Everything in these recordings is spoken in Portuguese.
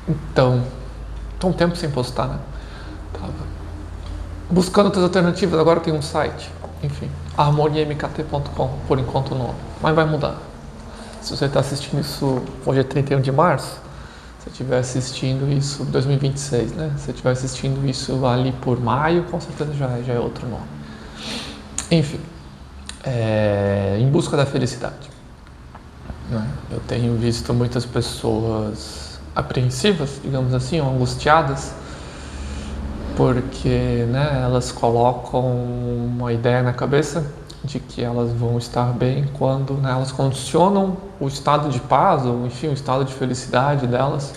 Então, tô um tempo sem postar, né? Tava buscando outras alternativas, agora tem um site. Enfim, harmoniamkt.com, por enquanto não. Mas vai mudar. Se você está assistindo isso, hoje é 31 de março, se você estiver assistindo isso, 2026, né? Se você estiver assistindo isso ali por maio, com certeza já é outro nome. Enfim, em busca da felicidade, né? Eu tenho visto muitas pessoas apreensivas, digamos assim, ou angustiadas, porque, né, elas colocam uma ideia na cabeça de que elas vão estar bem quando, né, elas condicionam o estado de paz, ou enfim, o estado de felicidade delas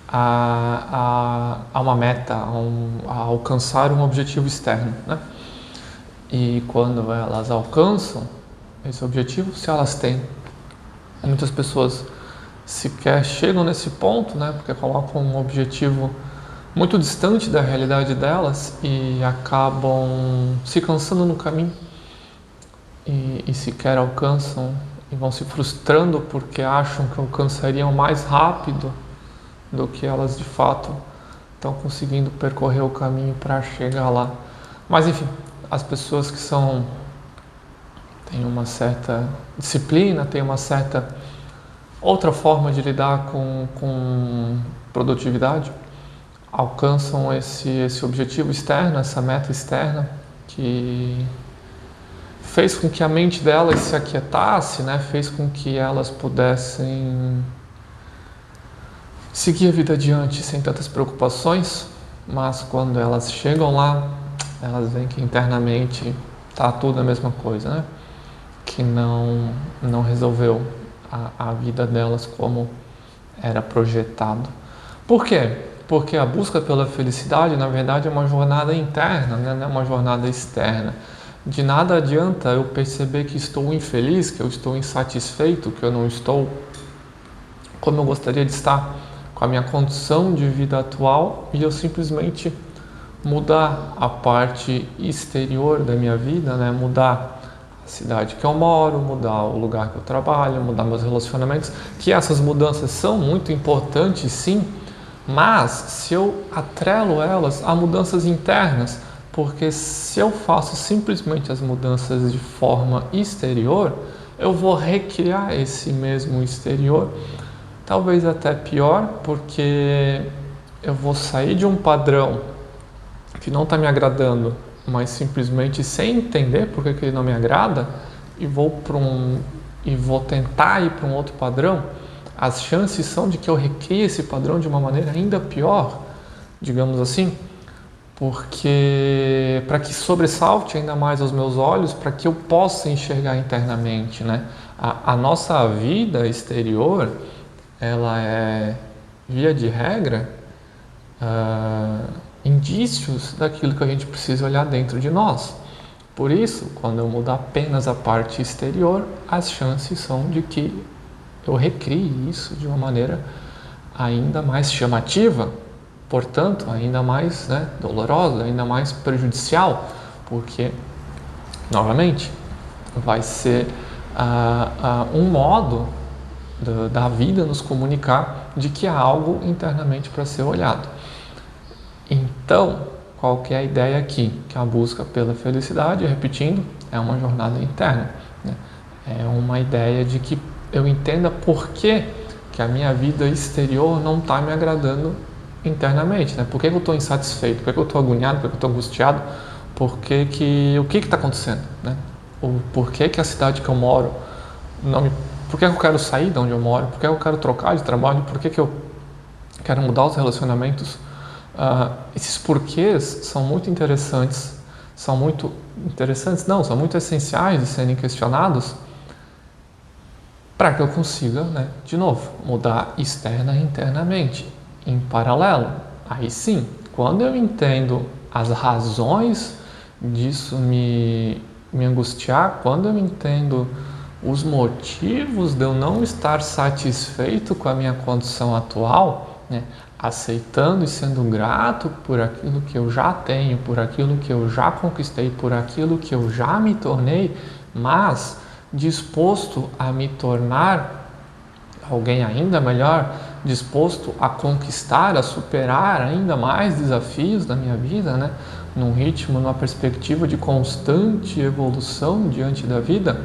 a uma meta, a alcançar um objetivo externo, né? E quando elas alcançam esse objetivo, se elas têm, muitas pessoas sequer chegam nesse ponto, né? Porque colocam um objetivo muito distante da realidade delas e acabam se cansando no caminho e sequer alcançam e vão se frustrando porque acham que alcançariam mais rápido do que elas de fato estão conseguindo percorrer o caminho para chegar lá. Mas enfim, as pessoas que têm uma certa disciplina, têm uma certa outra forma de lidar com produtividade, alcançam esse objetivo externo, essa meta externa que fez com que a mente delas se aquietasse, né? Fez com que elas pudessem seguir a vida adiante sem tantas preocupações, mas quando elas chegam lá, elas veem que internamente está tudo a mesma coisa, né? Que não resolveu a vida delas como era projetado. Por quê? Porque a busca pela felicidade, na verdade, é uma jornada interna, né? Não é uma jornada externa. De nada adianta eu perceber que estou infeliz, que eu estou insatisfeito, que eu não estou como eu gostaria de estar com a minha condição de vida atual e eu simplesmente mudar a parte exterior da minha vida, né? Mudar a cidade que eu moro, mudar o lugar que eu trabalho, mudar meus relacionamentos, que essas mudanças são muito importantes, sim, mas se eu atrelo elas a mudanças internas, porque se eu faço simplesmente as mudanças de forma exterior, eu vou recriar esse mesmo exterior, talvez até pior, porque eu vou sair de um padrão que não está me agradando, mas simplesmente sem entender por que ele não me agrada e vou tentar ir para um outro padrão, as chances são de que eu recrie esse padrão de uma maneira ainda pior, digamos assim, porque para que sobressalte ainda mais aos meus olhos, para que eu possa enxergar internamente, né? A nossa vida exterior, ela é, via de regra, indícios daquilo que a gente precisa olhar dentro de nós. Por isso, quando eu mudar apenas a parte exterior, as chances são de que eu recrie isso de uma maneira ainda mais chamativa, portanto, ainda mais, né, dolorosa, ainda mais prejudicial, porque, novamente, vai ser um modo da vida nos comunicar de que há algo internamente para ser olhado. Então, qual que é a ideia aqui? Que a busca pela felicidade, repetindo, é uma jornada interna, né? É uma ideia de que eu entenda por que a minha vida exterior não está me agradando internamente, né? Por que eu estou insatisfeito? Por que eu estou agoniado? Por que eu estou angustiado? O que está acontecendo, né? Por que a cidade que eu moro não me... Por que eu quero sair de onde eu moro? Por que eu quero trocar de trabalho? Por que eu quero mudar os relacionamentos? Esses porquês são muito interessantes, são muito essenciais de serem questionados para que eu consiga, né, de novo, mudar externa e internamente, em paralelo. Aí sim, quando eu entendo as razões disso me angustiar, quando eu entendo os motivos de eu não estar satisfeito com a minha condição atual, né, aceitando e sendo grato por aquilo que eu já tenho, por aquilo que eu já conquistei, por aquilo que eu já me tornei, mas disposto a me tornar alguém ainda melhor, disposto a conquistar, a superar ainda mais desafios da minha vida, né? Num ritmo, numa perspectiva de constante evolução diante da vida,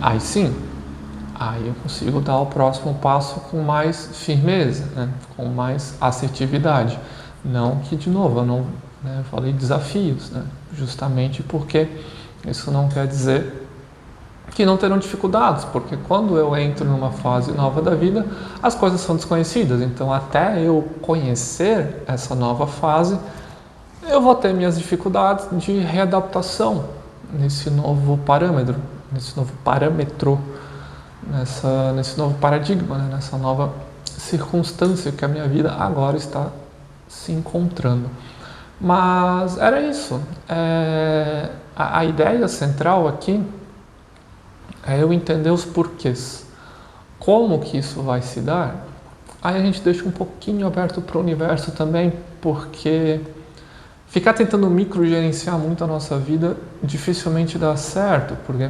aí sim, aí eu consigo dar o próximo passo com mais firmeza, né? Com mais assertividade. Não que, de novo, eu não, né, eu falei desafios, né? Justamente porque isso não quer dizer que não terão dificuldades, porque quando eu entro numa fase nova da vida, as coisas são desconhecidas. Então, até eu conhecer essa nova fase, eu vou ter minhas dificuldades de readaptação nesse novo parâmetro, nesse novo paradigma, né? Nessa nova circunstância que a minha vida agora está se encontrando. Mas era isso. A ideia central aqui é eu entender os porquês. Como que isso vai se dar? Aí a gente deixa um pouquinho aberto para o universo também, porque ficar tentando microgerenciar muito a nossa vida dificilmente dá certo, porque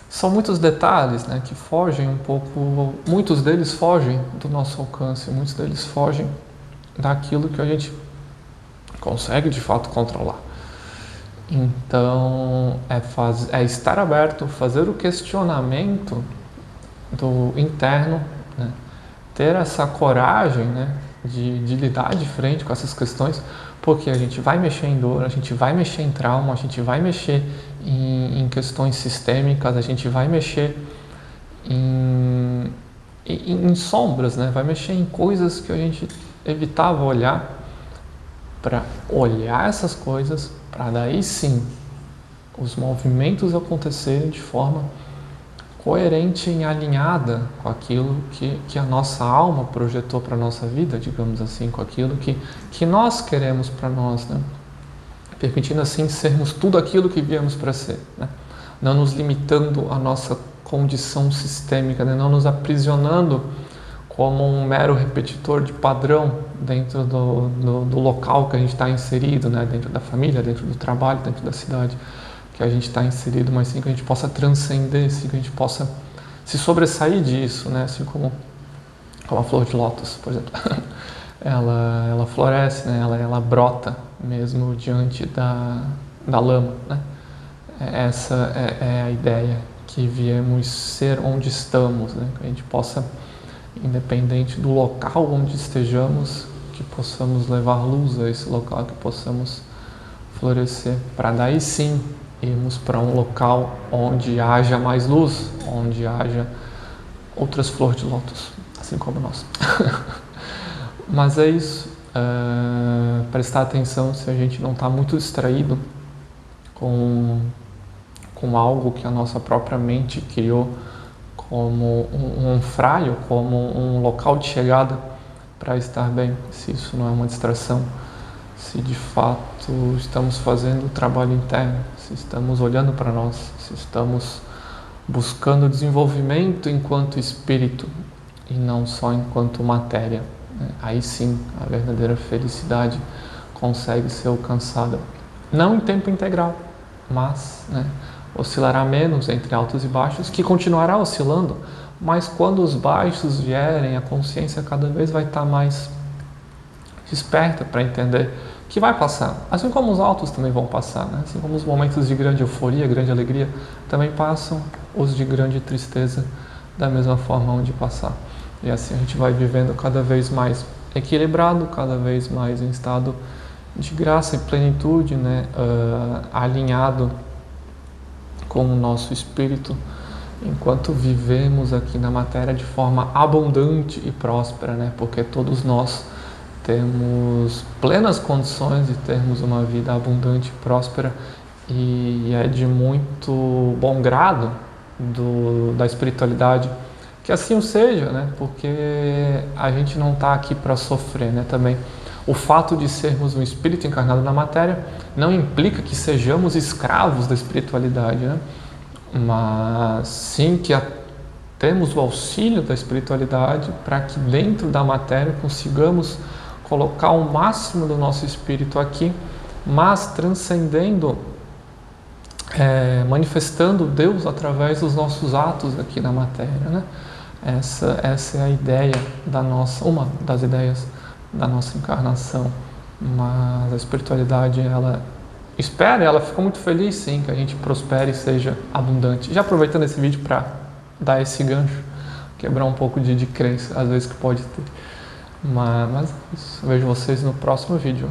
são muitos detalhes, né, que fogem um pouco, muitos deles fogem do nosso alcance, muitos deles fogem daquilo que a gente consegue de fato controlar. Então, é estar aberto, fazer o questionamento do interno, né? Ter essa coragem, né, de lidar de frente com essas questões, porque a gente vai mexer em dor, a gente vai mexer em trauma, a gente vai mexer em questões sistêmicas, a gente vai mexer em sombras, né? Vai mexer em coisas que a gente evitava olhar, para olhar essas coisas, para daí sim os movimentos acontecerem de forma coerente e alinhada com aquilo que a nossa alma projetou para a nossa vida, digamos assim, com aquilo que nós queremos para nós, né? Permitindo assim sermos tudo aquilo que viemos para ser, né? Não nos limitando à nossa condição sistêmica, né? Não nos aprisionando como um mero repetidor de padrão dentro do local que a gente está inserido, né? Dentro da família, dentro do trabalho, dentro da cidade que a gente está inserido, mas sim que a gente possa transcender, assim que a gente possa se sobressair disso, né? Assim como a flor de lótus, por exemplo, ela floresce, né? Ela brota mesmo diante da lama, né? Essa é a ideia, que viemos ser onde estamos, né? Que a gente possa, independente do local onde estejamos, que possamos levar luz a esse local, que possamos florescer, para daí sim irmos para um local onde haja mais luz, onde haja outras flores de lótus, assim como nós. Mas é isso, prestar atenção se a gente não está muito distraído com algo que a nossa própria mente criou como um fraio, como um local de chegada para estar bem, se isso não é uma distração, se de fato estamos fazendo o trabalho interno, se estamos olhando para nós, se estamos buscando desenvolvimento enquanto espírito e não só enquanto matéria, né? Aí sim a verdadeira felicidade consegue ser alcançada, não em tempo integral, mas, né, oscilará menos entre altos e baixos, que continuará oscilando, mas quando os baixos vierem, a consciência cada vez vai estar mais desperta para entender que vai passar, assim como os altos também vão passar, né? Assim como os momentos de grande euforia, grande alegria também passam, os de grande tristeza da mesma forma onde passar. E assim a gente vai vivendo cada vez mais equilibrado, cada vez mais em estado de graça e plenitude, né? Alinhado com o nosso espírito, enquanto vivemos aqui na matéria de forma abundante e próspera, né? Porque todos nós temos plenas condições de termos uma vida abundante e próspera, e é de muito bom grado da espiritualidade que assim o seja, né? Porque a gente não está aqui para sofrer, né? Também o fato de sermos um espírito encarnado na matéria não implica que sejamos escravos da espiritualidade, né? Mas sim que temos o auxílio da espiritualidade para que dentro da matéria consigamos colocar o máximo do nosso espírito aqui, mas transcendendo, manifestando Deus através dos nossos atos aqui na matéria, né? Essa é a ideia da nossa, uma das ideias da nossa encarnação. Mas a espiritualidade, ela espera, ela fica muito feliz, sim, que a gente prospere e seja abundante. Já aproveitando esse vídeo para dar esse gancho, quebrar um pouco de crença, às vezes, que pode ter. Mas é isso. Vejo vocês no próximo vídeo.